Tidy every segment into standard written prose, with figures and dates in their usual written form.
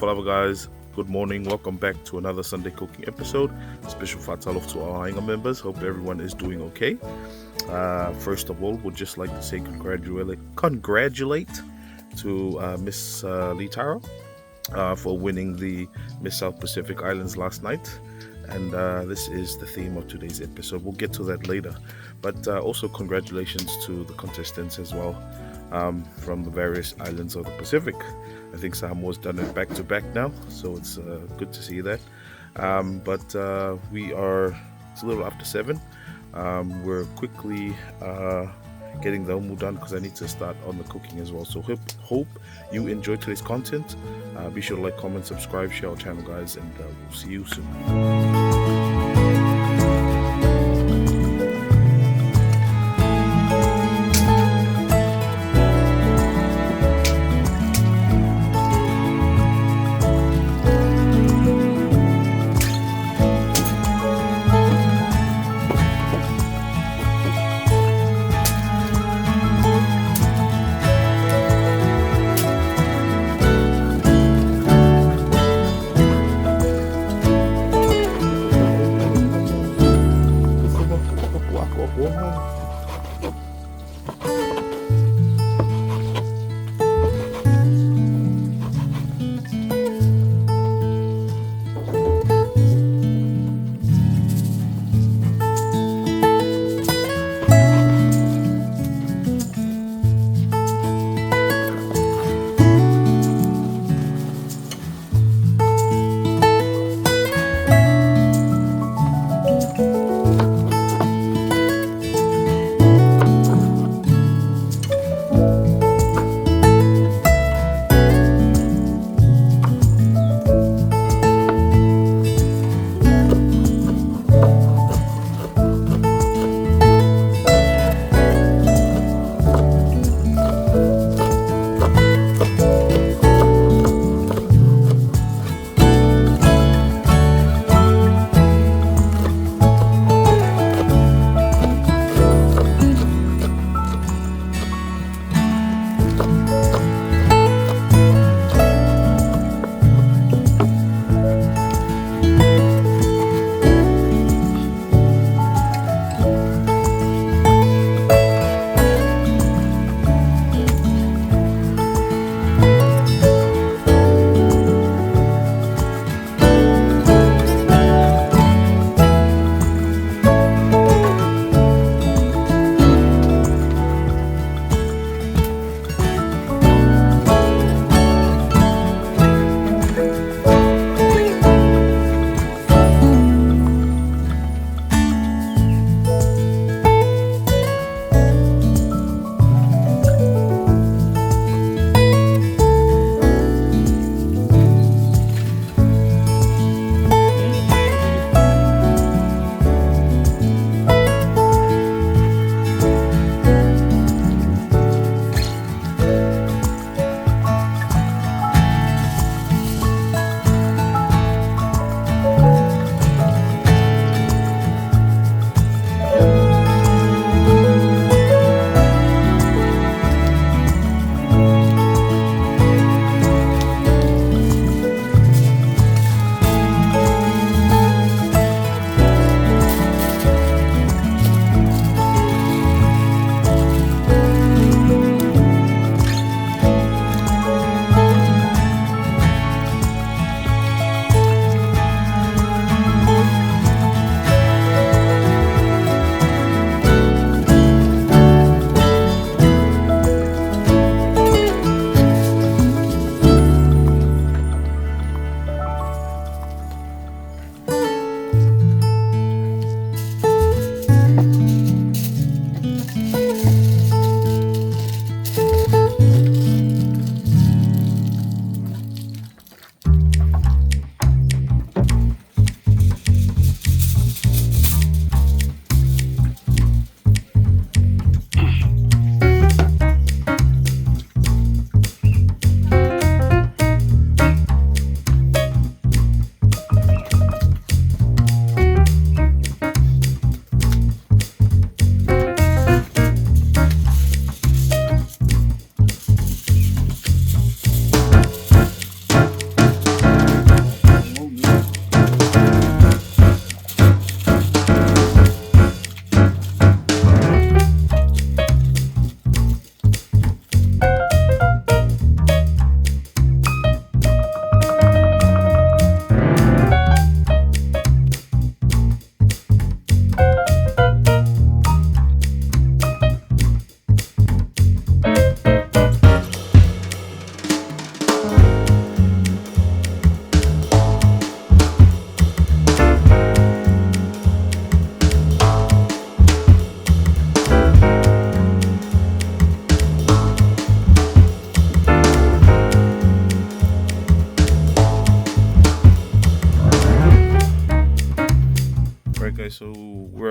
Falava guys, good morning. Welcome back to another Sunday cooking episode. Special fatalof to our Hainga members. Hope everyone is doing okay. First of all, would just like to say congratulate to Miss Taro for winning the Miss South Pacific Islands last night. And this is the theme of today's episode. We'll get to that later. But also congratulations to the contestants as well from the various islands of the Pacific. I think Samoa's done it back to back now, so it's good to see that. But it's a little after 7. We're quickly getting the umu done because I need to start on the cooking as well. So hope you enjoy today's content. Be sure to like, comment, subscribe, share our channel, guys, and we'll see you soon.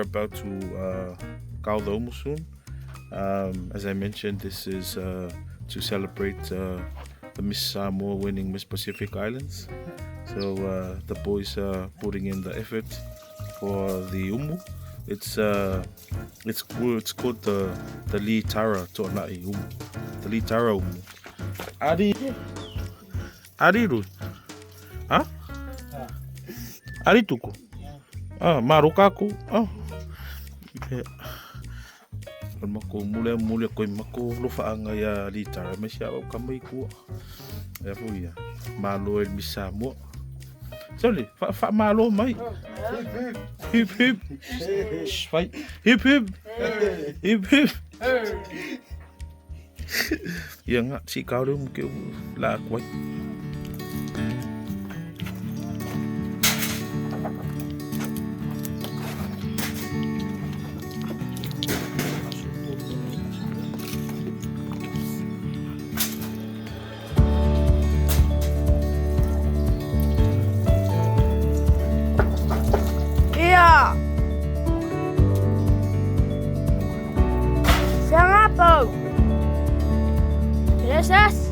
about to kau the umu soon. As I mentioned, this is to celebrate the Miss Samoa winning Miss Pacific Islands. So the boys are putting in the effort for the umu. It's called the Li Tara To'anai umu. The Li Tara umu. Ariru. Ha? Arituku. Marukaku. Mako mule koe mako lofaanga ya Li Tara me sia o kamai ku. Ya fuia. Malo el Miss Samoa. Sorry, fa malo mai. Hip hip. Fight. Hip hip. Hip hip. Yang si kau dia mungkin lah kuat. Yes.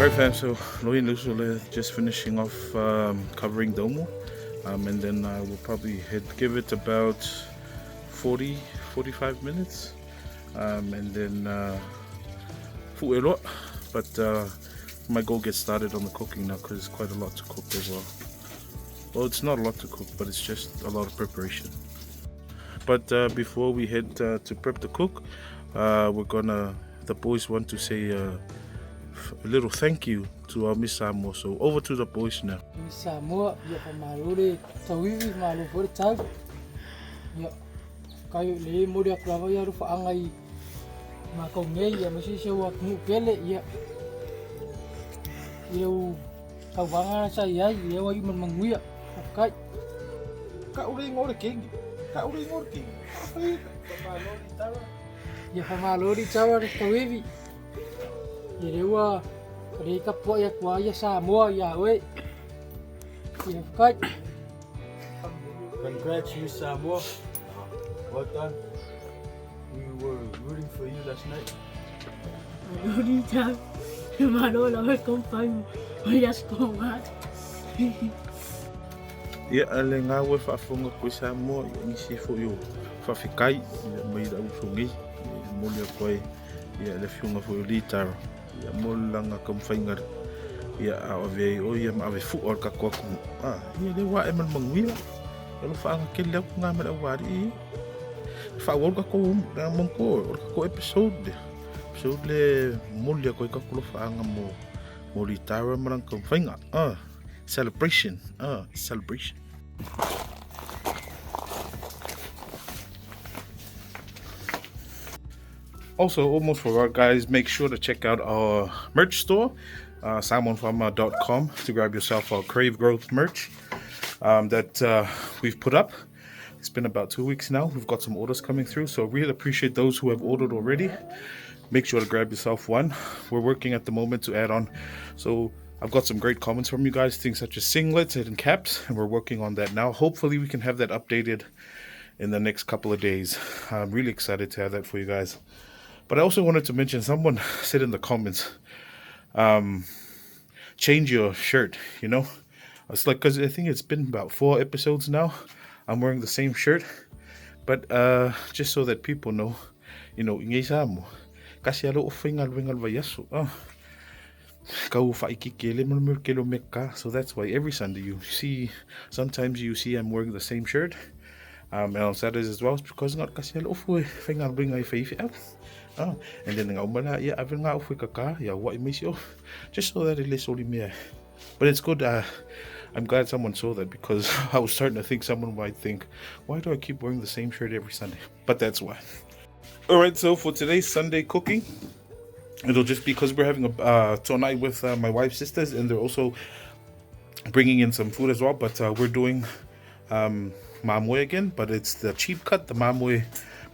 Alright fam, so Louis and Lucio just finishing off covering Domo, and then I will probably give it about 40, 45 minutes. And then fu'elo. But might go get started on the cooking now because it's quite a lot to cook as well. Well, it's not a lot to cook, but it's just a lot of preparation. But before we head to prep the cook, the boys want to say a little thank you to our Miss Samoa. So over to the boys now. Miss Samoa, ya pa Malo le tawiwi Malo for tau. Ya kayo le mo dia krava ya rufa angai ma ko ngei ya masi se wa mu pele ya. Yêu tau vanga sa ya ya wa man manguya. Kai Ka uri ngor king. Ya pa Malo di tawa ri tawiwi. Ya dewa kare ka po ya kwa ya Samoa ya we. Ya kai. Congrats, Miss Samoa. Well done. We were rooting for you last night. Rooting time. Malo la kompan. Olha as comas. Ia ale ngā ue whaafonga koe Samoa ia nisi fo yo whawhikai ia mai rau songi ia mole a koe ia le whiunga fo yo li taro ia mole langa kam whaingar ia awe o ia ma awe fu or ka kua kumu ia le wa e man manguila ia lo whaanga ke leo ngā mera wari i whaawol ka ko ngā mongko or ka ko episode le mole a koe ka kulo whaanga mo li taro marang kam whainga celebration. Celebration. Also, almost forgot, guys, make sure to check out our merch store, simonfarmer.com, to grab yourself our Crave Growth merch that we've put up. It's been about 2 weeks now. We've got some orders coming through, so really appreciate those who have ordered already. Make sure to grab yourself one. We're working at the moment to add on. So I've got some great comments from you guys, things such as singlets and caps, and we're working on that now. Hopefully we can have that updated in the next couple of days. I'm really excited to have that for you guys. But I also wanted to mention, someone said in the comments, change your shirt, you know? It's like, because I think it's been about 4 episodes now. I'm wearing the same shirt. But just so that people know, you know, kasi alo ofengal wengal vayaso. So that's why every Sunday you see, sometimes you see I'm wearing the same shirt, and on Saturdays as well. It's because not kasi ofu fengal bring I faith out. And then just so that it is only me. But it's good. I'm glad someone saw that, because I was starting to think someone might think, why do I keep wearing the same shirt every Sunday? But that's why. All right, so for today's Sunday cooking, it'll just be because we're having a tonight with my wife's sisters, and they're also bringing in some food as well. But we're doing mamoe again, but it's the cheap cut, the mamoe,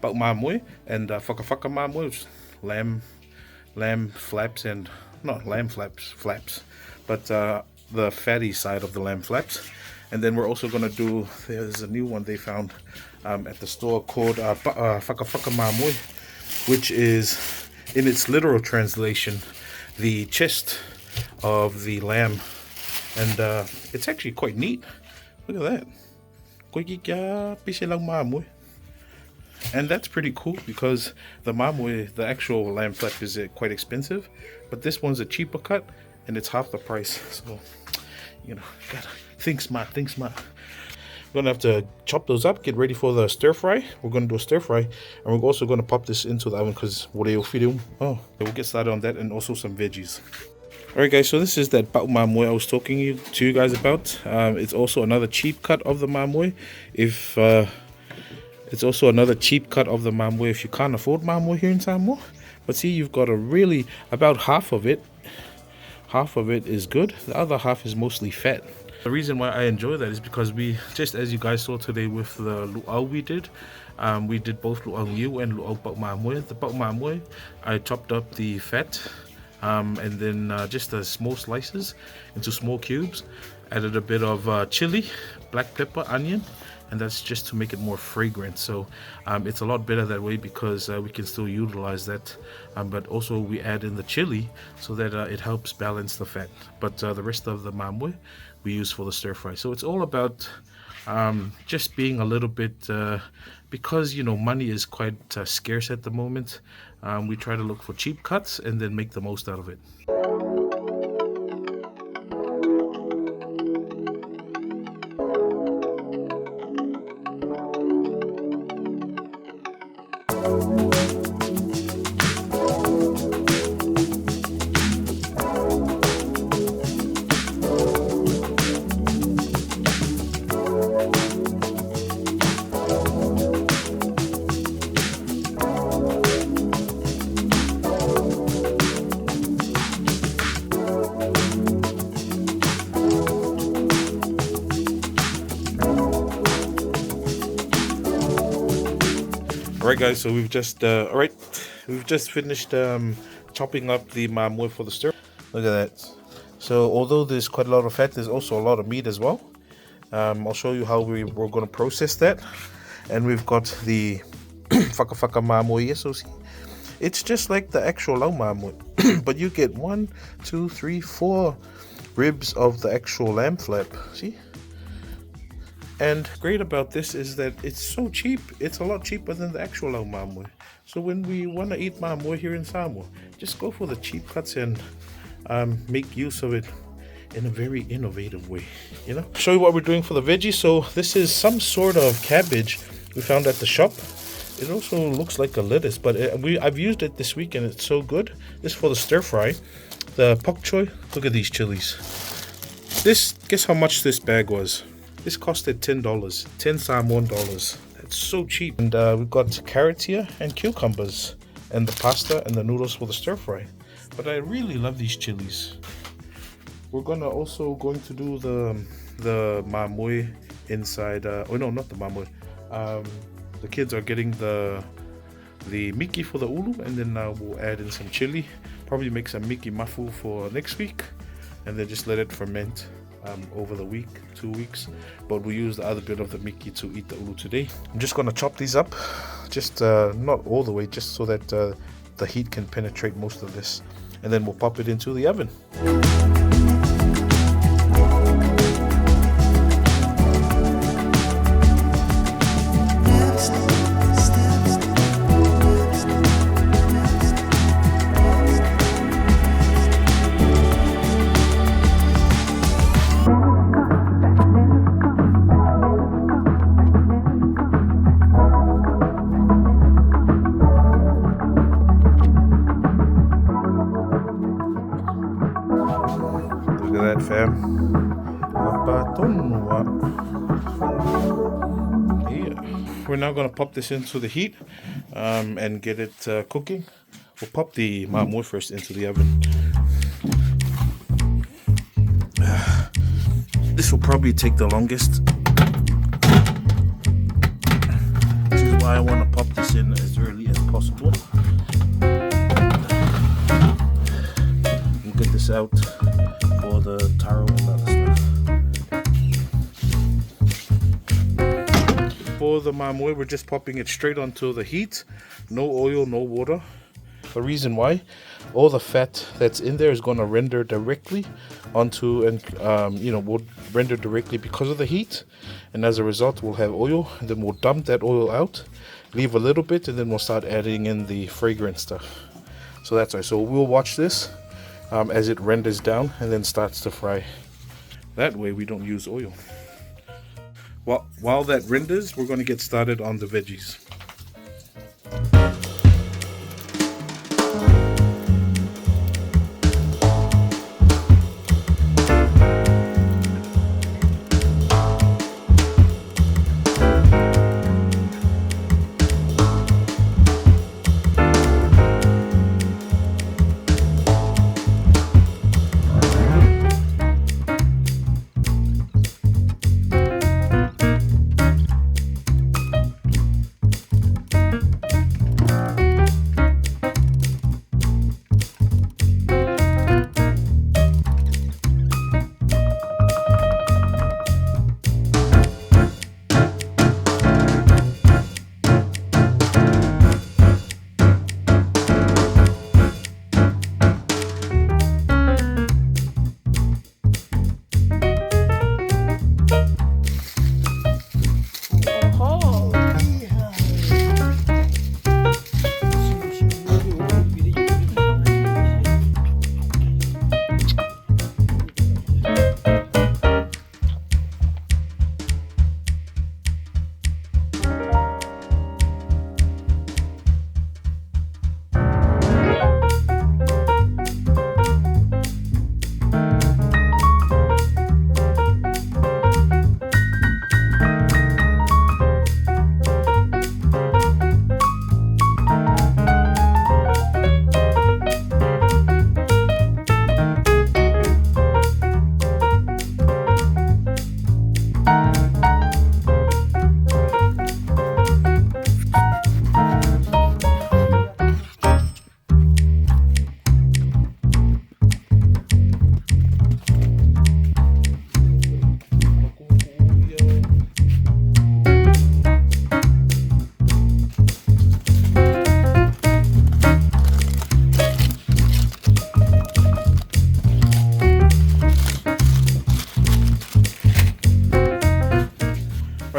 bau mamoe, and whakawhaka mamoe, which is lamb flaps, and not lamb flaps, but the fatty side of the lamb flaps. And then we're also gonna do, there's a new one they found at the store called whakawhaka mamoe, which is, in its literal translation, the chest of the lamb. And it's actually quite neat. Look at that. And that's pretty cool, because the mamoe, the actual lamb flap, is quite expensive, but this one's a cheaper cut and it's half the price. So, you know, gotta think smart. We're gonna have to chop those up, get ready for the stir fry. We're gonna do a stir fry, and we're also gonna pop this into the oven because we'll get started on that, and also some veggies. Alright guys, so this is that bau mamoe I was talking to you guys about. It's also another cheap cut of the mamoe. It's also another cheap cut of the mamoe if you can't afford mamoe here in Samoa. But see, you've got about half of it is good. The other half is mostly fat. The reason why I enjoy that is because we, just as you guys saw today with the luau we did both luau and luau bau mamoe. The bau mamoe, I chopped up the fat and then just the small slices into small cubes, added a bit of chili, black pepper, onion, and that's just to make it more fragrant. So it's a lot better that way, because we can still utilize that, but also we add in the chili so that it helps balance the fat. But the rest of the mamoe we use for the stir fry. So it's all about just being a little bit, because money is quite scarce at the moment. We try to look for cheap cuts and then make the most out of it. Alright guys, so we've just finished chopping up the mamoe for the stir. Look at that. So although there's quite a lot of fat, there's also a lot of meat as well. I'll show you how we're going to process that. And we've got the whakawhaka mamoe here, so see, it's just like the actual lau mamoe, but you get 1, 2, 3, 4 ribs of the actual lamb flap, see? And great about this is that it's so cheap. It's a lot cheaper than the actual lau mamoe. So when we want to eat mamoe here in Samoa, just go for the cheap cuts and make use of it in a very innovative way, Show you what we're doing for the veggies. So this is some sort of cabbage we found at the shop. It also looks like a lettuce, but I've used it this week and it's so good. This is for the stir fry. The pak choy. Look at these chilies. Guess how much this bag was? This costed $10, 10 Samoan dollars. That's so cheap. And we've got carrots here and cucumbers and the pasta and the noodles for the stir fry. But I really love these chilies. We're also going to do the mamoe inside. Oh no, not the mamoe. The kids are getting the miki for the ulu, and then we'll add in some chili. Probably make some miki mafu for next week, and then just let it ferment over the week, 2 weeks. But we'll use the other bit of the miki to eat the ulu today. I'm just gonna chop these up, just not all the way, just so that the heat can penetrate most of this, and then we'll pop it into the oven. Look at that, fam. Yeah. We're now going to pop this into the heat and get it cooking. We'll pop the mamoe first into the oven. This will probably take the longest. Which is why I want to pop this in as early as possible. We'll get this out for the taro and other stuff. For the mamoe, we're just popping it straight onto the heat. No oil, no water. The reason why, all the fat that's in there is going to render directly onto, and will render directly because of the heat, and as a result we'll have oil, and then we'll dump that oil out, leave a little bit, and then we'll start adding in the fragrant stuff. So that's why. So we'll watch this as it renders down and then starts to fry. That way we don't use oil. While that renders, we're going to get started on the veggies.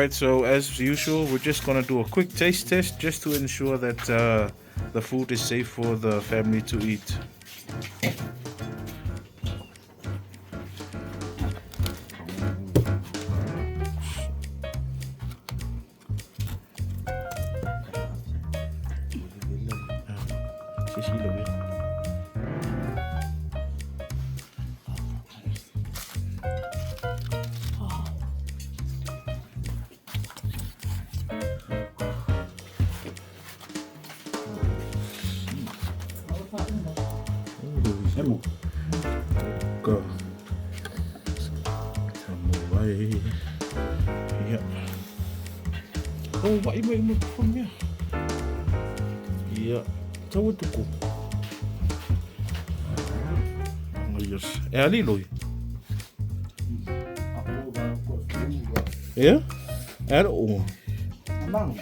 Right, so as usual, we're just gonna do a quick taste test just to ensure that the food is safe for the family to eat. Emo. Go. Samoa. Yeah. Oh, what you from here? Yeah. Tahu tu ko. Yes. Ali loy. Yeah. Ada oh. Mang.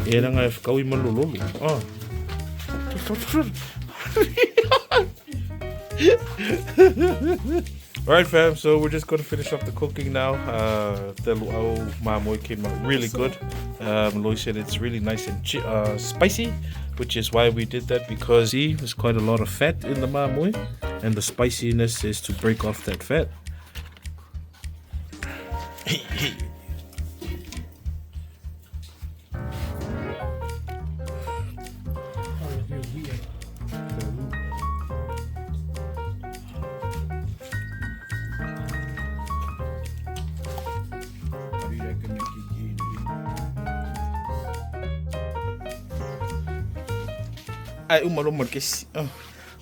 Era nga kau malololo. Ah. Alright fam, so we're just going to finish up the cooking now. The Luau Mamoe came out really good. Loy said it's really nice and spicy, which is why we did that, because there's quite a lot of fat in the Mamoe, and the spiciness is to break off that fat.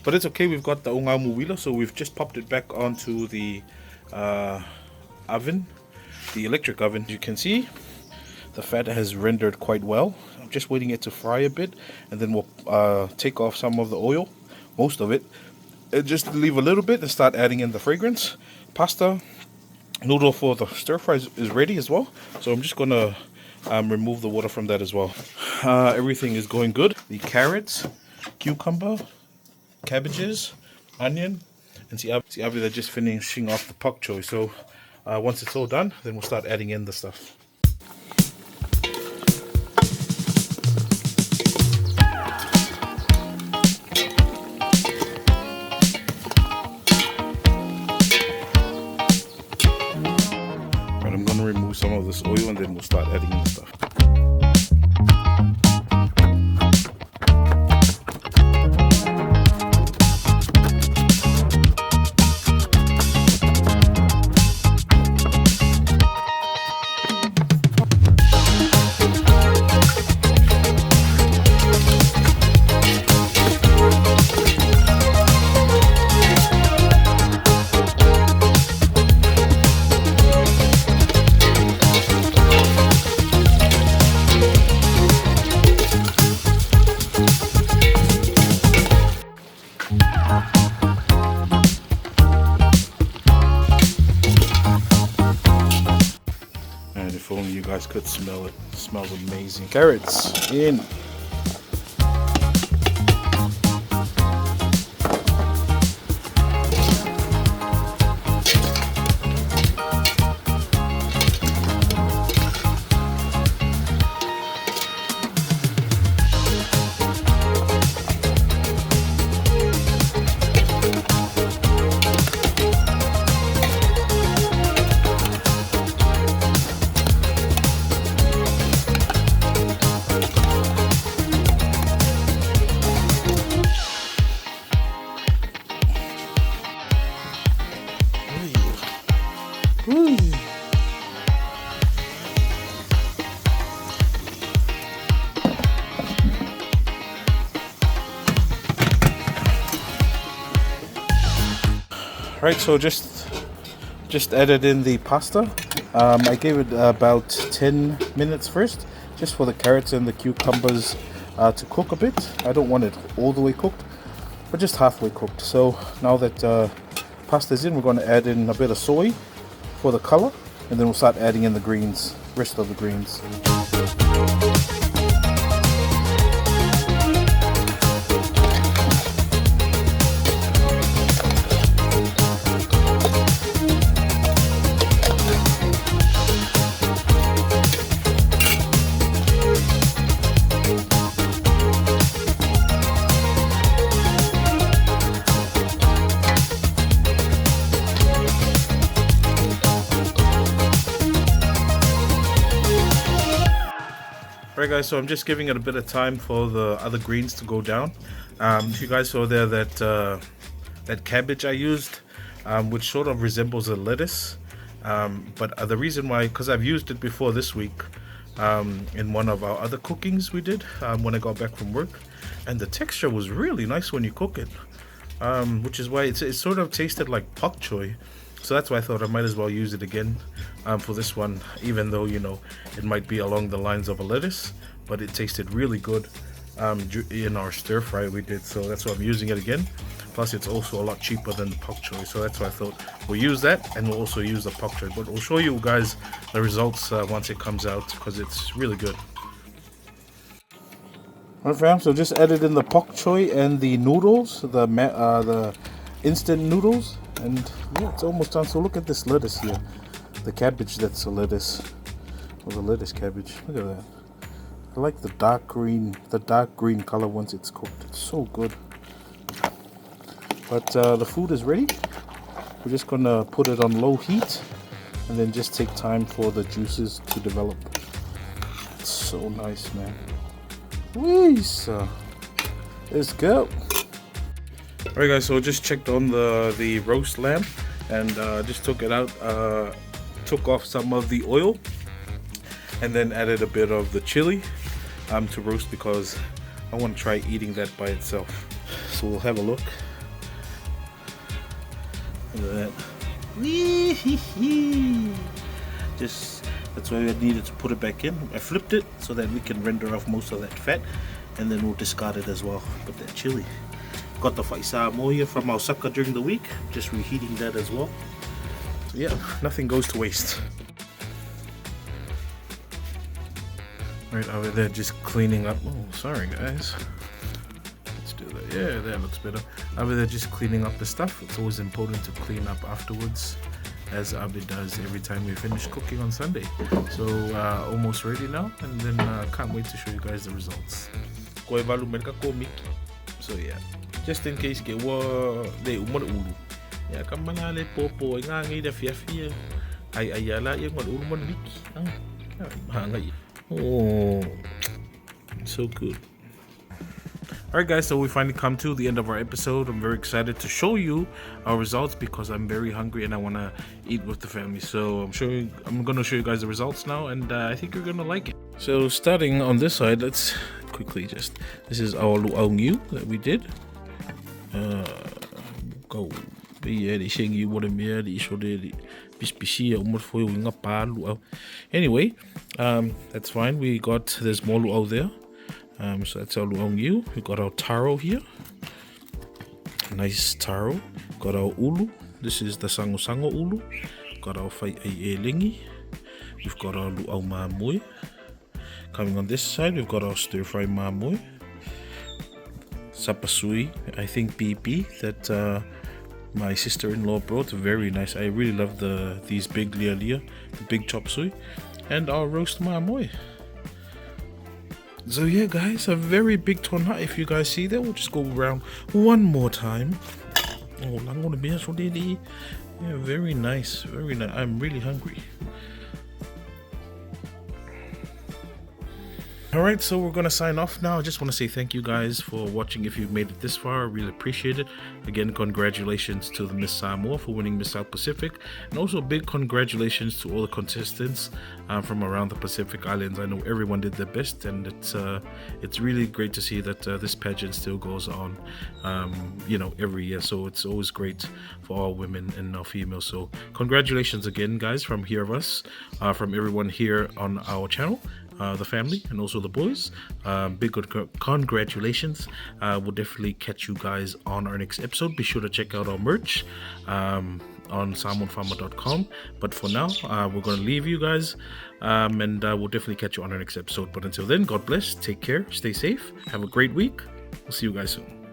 But it's okay, we've got the Umu Ulu, so we've just popped it back onto the oven, the electric oven. You can see the fat has rendered quite well. I'm just waiting it to fry a bit, and then we'll take off some of the oil, most of it, and just leave a little bit and start adding in the fragrance. Pasta noodle for the stir fry is ready as well, so I'm just gonna remove the water from that as well. Everything is going good. The carrots, cucumber, cabbages, onion, and see they're just finishing off the pak choy. So once it's all done, then we'll start adding in the stuff. Right, I'm gonna remove some of this oil and then we'll start adding in the stuff. If only you guys could smell it. It smells amazing. Carrots in. Right, so just added in the pasta. I gave it about 10 minutes first, just for the carrots and the cucumbers to cook a bit. I don't want it all the way cooked, but just halfway cooked. So now that pasta's in, we're going to add in a bit of soy for the color, and then we'll start adding in the greens, rest of the greens. Alright guys, so I'm just giving it a bit of time for the other greens to go down. If you guys saw there that cabbage I used, which sort of resembles a lettuce, but the reason why, because I've used it before this week in one of our other cookings we did when I got back from work, and the texture was really nice when you cook it, which is why it sort of tasted like pak choy. So that's why I thought I might as well use it again for this one, even though, you know, it might be along the lines of a lettuce, but it tasted really good in our stir fry we did. So that's why I'm using it again. Plus it's also a lot cheaper than the pak choy, so that's why I thought we'll use that, and we'll also use the pak choy. But we'll show you guys the results once it comes out, because it's really good. Alright fam, so just added in the pak choy and the noodles, the instant noodles. And yeah, it's almost done. So look at this lettuce here, the cabbage that's a lettuce, or the lettuce cabbage. Look at that. I like the dark green color once it's cooked. It's so good. But the food is ready. We're just gonna put it on low heat and then just take time for the juices to develop. It's so nice, man. Wees. Let's go. Alright guys, so I just checked on the roast lamb, and just took it out, took off some of the oil, and then added a bit of the chili to roast, because I want to try eating that by itself. So we'll have a look. Look at that. Just, that's why I needed to put it back in. I flipped it so that we can render off most of that fat, and then we'll discard it as well. But that chili. Got the Faiai Samoa from our sucker during the week, just reheating that as well. So yeah, nothing goes to waste. Right over there, just cleaning up. Oh, sorry guys. Let's do that. Yeah, that looks better. Over there, just cleaning up the stuff. It's always important to clean up afterwards, as Abe does every time we finish cooking on Sunday. So almost ready now, and then can't wait to show you guys the results. So yeah. Just in case get wa le Umu Ulu. Ya kamana le popo ngangi da fia. Ai ayala yang Ulu mon wiki. Ngai. Oh. So good. Alright guys, so we finally come to the end of our episode. I'm very excited to show you our results, because I'm very hungry and I want to eat with the family. So I'm going to show you guys the results now, and I think you're going to like it. So starting on this side, let's quickly this is our Luau Mamoe that we did. Go anyway, that's fine. We got, there's more luau there. So that's our Luau Mamoe. We got our taro here, nice taro. Got our ulu. This is the sango ulu. Got our Faiai Elegi. We've got our Luau Mamoe. Coming on this side, we've got our stir fry mamoe. Sapasui, I think BP, that my sister-in-law brought. Very nice. I really love these big lia, the big chop suey, and our roast mamoe. So yeah guys, a very big tona. If you guys see that, we'll just go around one more time. Oh, I'm gonna be so daddy. Yeah, very nice, very nice. I'm really hungry. Alright, so we're going to sign off now. I just want to say thank you guys for watching. If you've made it this far, I really appreciate it. Again, congratulations to the Miss Samoa for winning Miss South Pacific. And also big congratulations to all the contestants from around the Pacific Islands. I know everyone did their best, and it's really great to see that this pageant still goes on, you know, every year. So it's always great for all women and our females. So congratulations again, guys, from here of us, from everyone here on our channel. The family and also the boys, big congratulations. We'll definitely catch you guys on our next episode. Be sure to check out our merch. on salmonfarmer.com. But for now, we're going to leave you guys, and we'll definitely catch you on our next episode. But until then, God bless, take care, stay safe, have a great week. We'll see you guys soon.